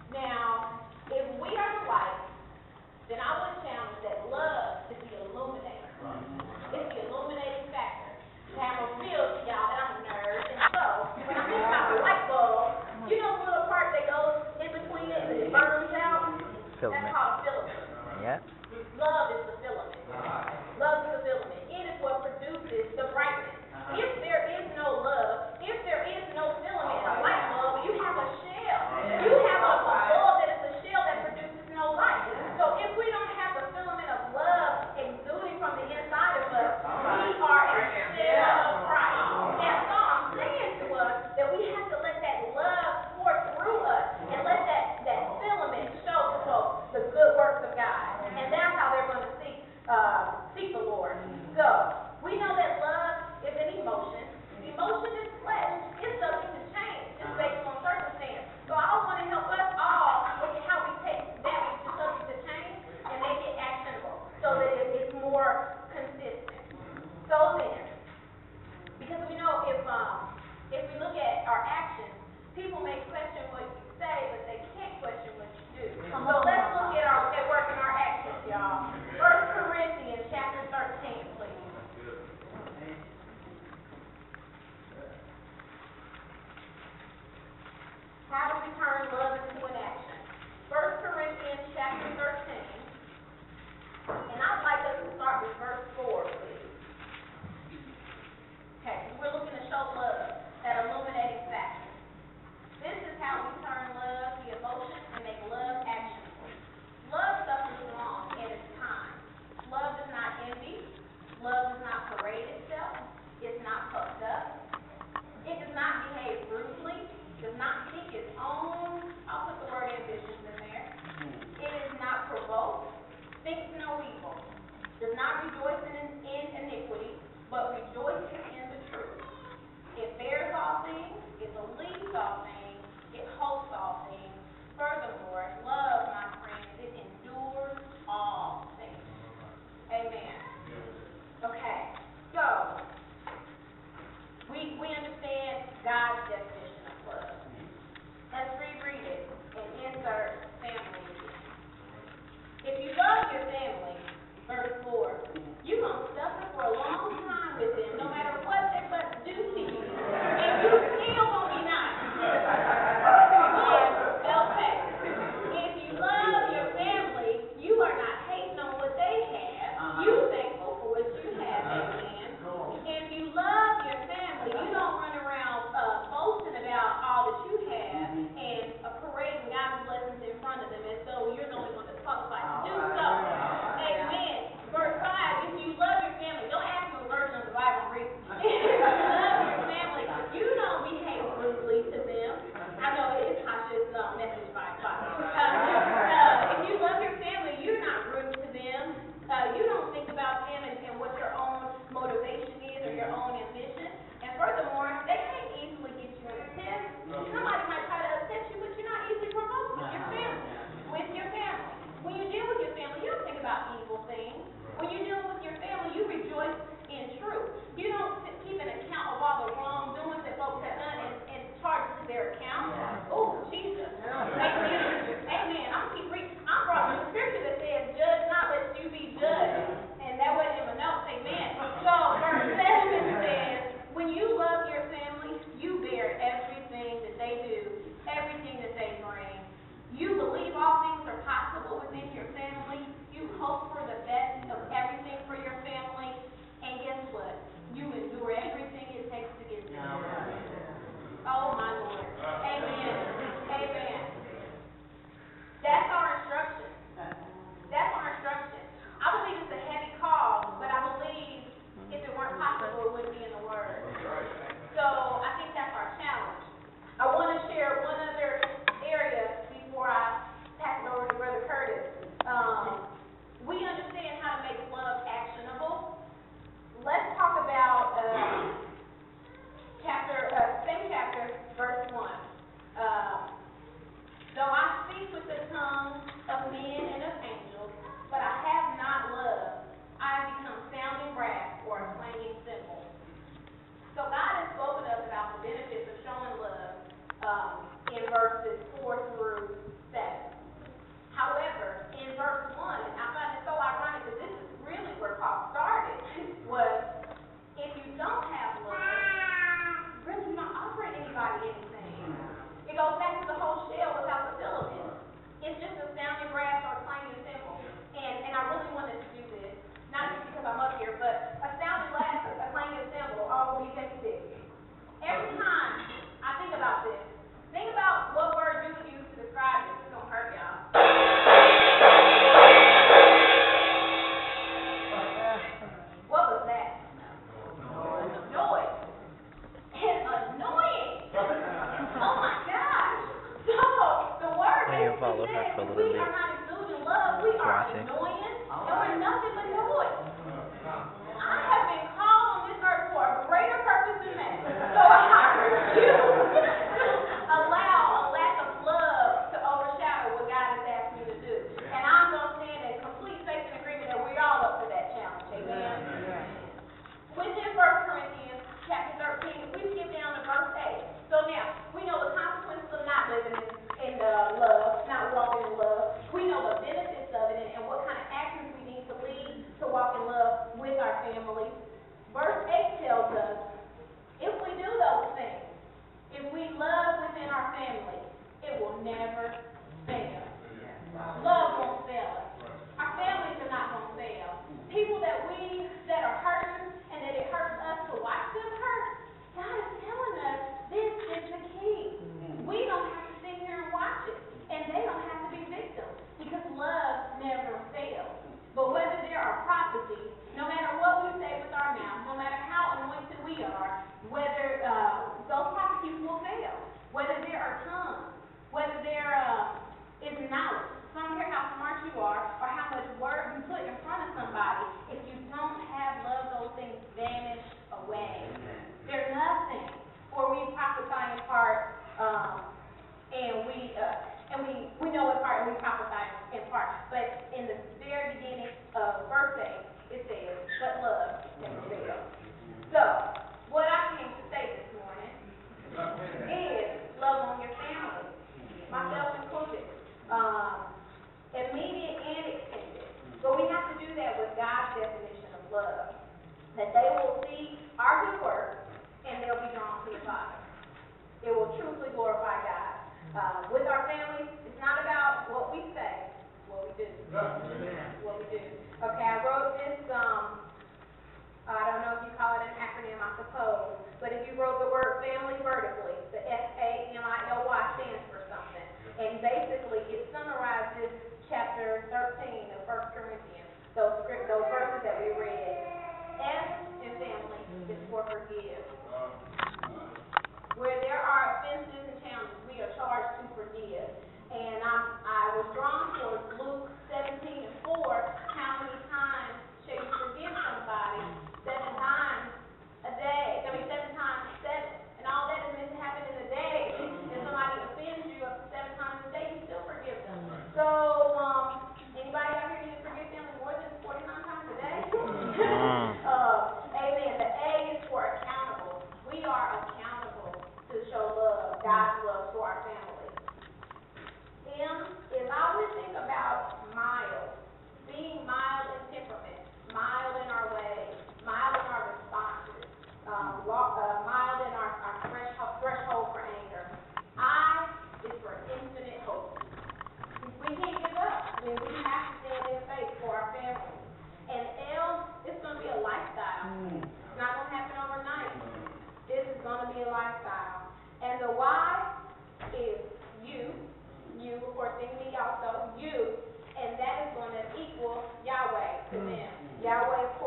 Now, if we are the light, then I would challenge that love is the illuminator. It's the illuminating factor. Now, I'm going to reveal to y'all that I'm a nerd, and so when I think about the light bulb, you know the little part that goes in between it and it burns out? Filament. That's called a filament. Yeah. Love is the filament. Love is the filament. It is what produces the brightness. If there is no love, if there is no filament in a light bulb, you have a shell. You have a bulb that is a shell that produces no light. So if we don't have the filament of love exuding from the inside of us, we are a shell of Christ. And so I'm saying to us that we have to let that love pour through us and let that filament show the good works of God. And that's how they're going to see follow her for a little we bit. are not exuding love, we are Watching. annoying, and we're nothing but noise. I have been called on this earth for a greater purpose than that. So I refuse to allow a lack of love to overshadow what God has asked me to do. And I'm going to stand in complete faith and agreement that we're all up to that challenge. Amen. Within 1 Corinthians chapter 13, if we skip down to verse 8. So now, we know the consequences of not living in love, not walking in love. We know the benefits of it and what kind of actions we need to lead to walk in love with our family. Verse 8 tells us, if we do those things, if we love within our family, it will never fail. Love won't fail us. Our families are not going to fail. People that are hurting and that it hurts us to watch them hurt, God is telling us this is the key. We don't have to sit here and watch it, and they don't have to be victims, because love never fails. But whether there are prophecies, no matter what we say with our mouth, no matter how anointed we are, whether those prophecies will fail, whether there are tongues, whether there is knowledge. So I don't care how smart you are or how much word you put in front of somebody, if you don't have love, those things vanish away. They're nothing. For we prophesy in part, and we know in part and we prophesy in part. But in the very beginning of verse 8, it says, but love never fails. So, what I came to say this morning is love on your family, myself included, immediate and extended. But we have to do that with God's definition of love, that they will see our good work and they'll be drawn to the Father. It will truly glorify God. With our families, it's not about what we say, it's what we do. What we do. Okay, I wrote this, I don't know if you call it an acronym, I suppose, but if you wrote the word family vertically, the FAMILY stands for something. And basically, it summarizes chapter 13 of 1 Corinthians, those verses that we read. F in family is for forgive. Where there are offenses and challenges, we are charged to forgive. And I was drawn towards Luke 17:4. How many times shall you forgive somebody? 7 times a day. 7 times 7. And all that is meant to happen in a day. If somebody offends you up to 7 times a day, you still forgive them. So, anybody out here need to forgive them more than 49 times a day? Amen. The A is for accountable. We are accountable to show love, God's love to our family. M is I always think about mild, being mild in temperament, mild in our ways, mild in our responses, mild in our threshold for anger. I is for infinite hope. We can't give up. We have to stand in faith for our family. And L, it's going to be a lifestyle. It's not going to happen overnight. This is going to be a lifestyle. And the Y is you, of course, in me also, you, and that is going to equal Yahweh to them. Yahweh